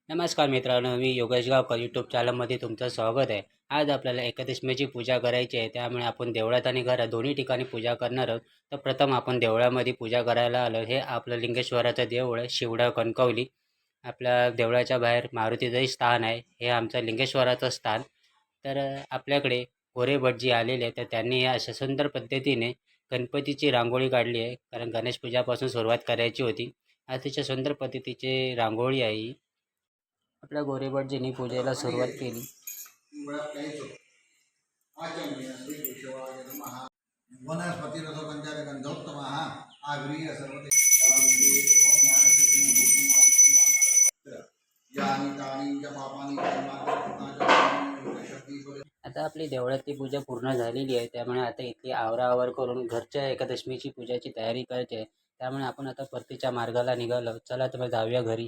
नमस्कार मित्रांनो, मी योगेश गावकर यूट्यूब चॅनलमध्ये तुमचं स्वागत आहे. आज आपल्याला एकादशमीची पूजा करायची आहे, त्यामुळे आपण देवळात आणि घरात दोन्ही ठिकाणी पूजा करणार आहोत. तर प्रथम आपण देवळामध्ये पूजा करायला आलो. हे आपलं लिंगेश्वराचं देऊळ आहे, शिवडा कणकवली. आपल्या देवळाच्या बाहेर मारुतीचंही स्थान आहे. हे आमचं लिंगेश्वराचं स्थान. तर आपल्याकडे गोरे भटजी आलेले आहेत, तर त्यांनी अशा सुंदर पद्धतीने गणपतीची रांगोळी काढली आहे. कारण गणेश पूजापासून सुरुवात करायची होती. अतिशय सुंदर पद्धतीची रांगोळी आहे ही. आपल्या गोरेभटजींनी पूजेला सुरुवात केली. आता आपली देवळातली पूजा पूर्ण झालेली आहे, त्यामुळे आता इथली आवराआवर करून घरच्या एकादशमीची पूजाची तयारी करायची आहे. त्यामुळे आपण आता परतीच्या मार्गाला निघालो. चला तर मग जाऊया घरी.